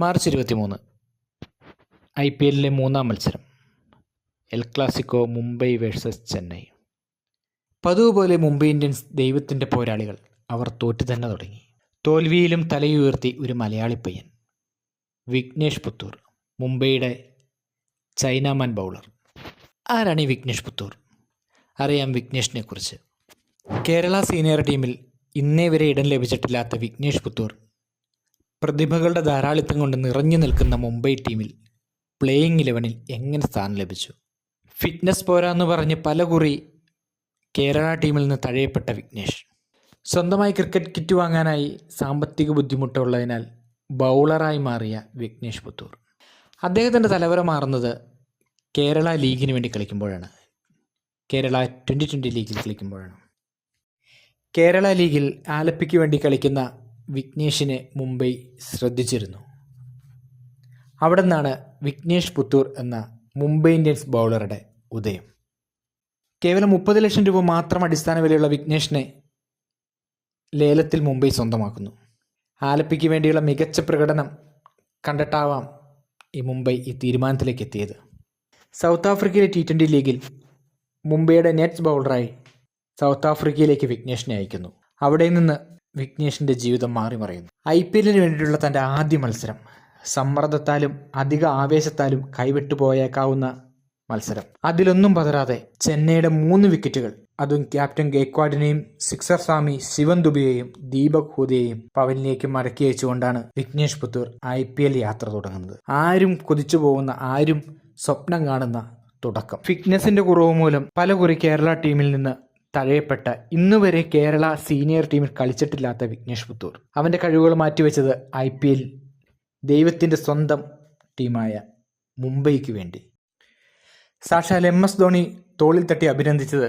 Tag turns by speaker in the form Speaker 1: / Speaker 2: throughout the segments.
Speaker 1: March 23 IPL മൂന്നാം മത്സരം. El Clasico Mumbai versus Chennai. പതിവ് പോലെ മുംബൈ ഇന്ത്യൻസ് ദൈവത്തിൻ്റെ പോരാളികൾ. അവർ തോറ്റു തന്നെ തുടങ്ങി. തോൽവിയിലും തലയുയർത്തി ഒരു മലയാളി പയ്യൻ, വിഘ്നേഷ് പുത്തൂർ, മുംബൈയുടെ ചൈനാമാൻ ബൗളർ. ആരാണ് ഈ വിഘ്നേഷ് പുത്തൂർ? അറിയാം വിഘ്നേഷിനെ കുറിച്ച്. കേരള സീനിയർ ടീമിൽ ഇന്നേ വരെ ഇടം ലഭിച്ചിട്ടില്ലാത്ത വിഘ്നേഷ് പുത്തൂർ പ്രതിഭകളുടെ ധാരാളിത്തം കൊണ്ട് നിറഞ്ഞു നിൽക്കുന്ന മുംബൈ ടീമിൽ പ്ലേയിങ് 11-ൽ എങ്ങനെ സ്ഥാനം ലഭിച്ചു? ഫിറ്റ്നസ് പോരാന്ന് പറഞ്ഞ് പലകുറി കേരള ടീമിൽ നിന്ന് തഴയപ്പെട്ട വിഘ്നേഷ് സ്വന്തമായി ക്രിക്കറ്റ് കിറ്റ് വാങ്ങാനായി സാമ്പത്തിക ബുദ്ധിമുട്ടുള്ളതിനാൽ ബൗളറായി മാറിയ വിഘ്നേഷ് പുത്തൂർ. അദ്ദേഹത്തിൻ്റെ തലവര മാറുന്നത് കേരള ലീഗിന് വേണ്ടി കളിക്കുമ്പോഴാണ്. കേരള 2020 ലീഗിൽ കളിക്കുമ്പോഴാണ്. കേരള ലീഗിൽ ആലപ്പിക്ക് വേണ്ടി കളിക്കുന്ന വിഘ്നേഷിനെ മുംബൈ ശ്രദ്ധിച്ചിരുന്നു. അവിടെ നിന്നാണ് വിഘ്നേഷ് പുത്തൂർ എന്ന മുംബൈ ഇന്ത്യൻസ് ബൗളറുടെ ഉദയം. കേവലം 30 ലക്ഷം രൂപ മാത്രം അടിസ്ഥാന വിലയുള്ള വിഘ്നേഷിനെ ലേലത്തിൽ മുംബൈ സ്വന്തമാക്കുന്നു. ആലപ്പിക്ക് വേണ്ടിയുള്ള മികച്ച പ്രകടനം കണ്ടിട്ടാവാം മുംബൈ ഈ തീരുമാനത്തിലേക്ക് എത്തിയത്. സൗത്ത് ആഫ്രിക്കയിലെ T20 ലീഗിൽ മുംബൈയുടെ നെറ്റ്സ് ബൗളറായി സൗത്ത് ആഫ്രിക്കയിലേക്ക് വിഘ്നേഷിനെ അയക്കുന്നു. അവിടെ നിന്ന് വിഘ്നേഷിൻ്റെ ജീവിതം മാറി മറിയുന്നു. IPLന് വേണ്ടിയിട്ടുള്ള തൻ്റെ ആദ്യ മത്സരം സമ്മർദ്ദത്താലും അധിക ആവേശത്താലും കൈവിട്ടു പോയേക്കാവുന്ന മത്സരം. അതിലൊന്നും പതരാതെ ചെന്നൈയുടെ 3 വിക്കറ്റുകൾ, അതും ക്യാപ്റ്റൻ ഗെയ്ക്വാഡിനെയും സിക്സർ സ്വാമി ശിവൻ ദുബെയെയും ദീപക് ഹൂദയെയും പവലിലേക്ക് മടക്കി അയച്ചുകൊണ്ടാണ് വിഘ്നേഷ് പുത്തൂർ IPL യാത്ര തുടങ്ങുന്നത്. ആരും കൊതിച്ചു പോകുന്ന, ആരും സ്വപ്നം കാണുന്ന തുടക്കം. ഫിറ്റ്നസിൻ്റെ കുറവ് മൂലം പലകുറി കേരള ടീമിൽ നിന്ന് തഴയപ്പെട്ട, ഇന്നുവരെ കേരള സീനിയർ ടീമിൽ കളിച്ചിട്ടില്ലാത്ത വിഘ്നേഷ് പുത്തൂർ അവൻ്റെ കഴിവുകൾ മാറ്റിവെച്ചത് IPL ദൈവത്തിൻ്റെ സ്വന്തം ടീമായ മുംബൈക്ക് വേണ്ടി. സാക്ഷാൽ MS ധോണി തോളിൽ തട്ടി അഭിനന്ദിച്ചത്,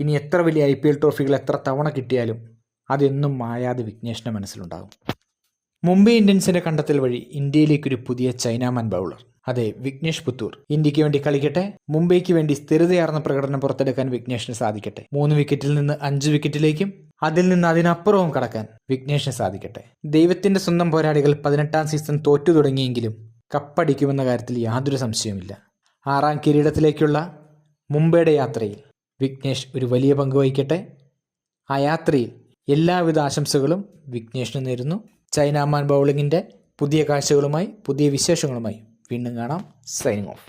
Speaker 1: ഇനി എത്ര വലിയ IPL ട്രോഫികൾ എത്ര തവണ കിട്ടിയാലും അതെന്നും മായാതെ വിഘ്നേഷിൻ്റെ മനസ്സിലുണ്ടാകും. മുംബൈ ഇന്ത്യൻസിൻ്റെ കണ്ടെത്തൽ വഴി ഇന്ത്യയിലേക്കൊരു പുതിയ ചൈനാമാൻ ബൗളർ. അതെ, വിഘ്നേഷ് പുത്തൂർ ഇന്ത്യക്ക് വേണ്ടി കളിക്കട്ടെ. മുംബൈക്ക് വേണ്ടി സ്ഥിരതയാർന്ന പ്രകടനം പുറത്തെടുക്കാൻ വിഘ്നേഷിന് സാധിക്കട്ടെ. 3 വിക്കറ്റിൽ നിന്ന് 5 വിക്കറ്റിലേക്കും അതിൽ നിന്ന് അതിനപ്പുറവും കടക്കാൻ വിഘ്നേഷിന് സാധിക്കട്ടെ. ദൈവത്തിൻ്റെ സ്വന്തം പോരാളികൾ 18ാം സീസൺ തോറ്റു തുടങ്ങിയെങ്കിലും കപ്പടിക്കുമെന്ന കാര്യത്തിൽ യാതൊരു സംശയവുമില്ല. 6ാം കിരീടത്തിലേക്കുള്ള മുംബൈയുടെ യാത്രയിൽ വിഘ്നേഷ് ഒരു വലിയ പങ്ക് വഹിക്കട്ടെ. ആ യാത്രയിൽ എല്ലാവിധ ആശംസകളും വിഘ്നേഷിന് നേരുന്നു. ചൈനാമാൻ ബൗളിങ്ങിൻ്റെ പുതിയ കാഴ്ചകളുമായി, പുതിയ വിശേഷങ്ങളുമായി വീണ്ടും കാണാം. Signing off.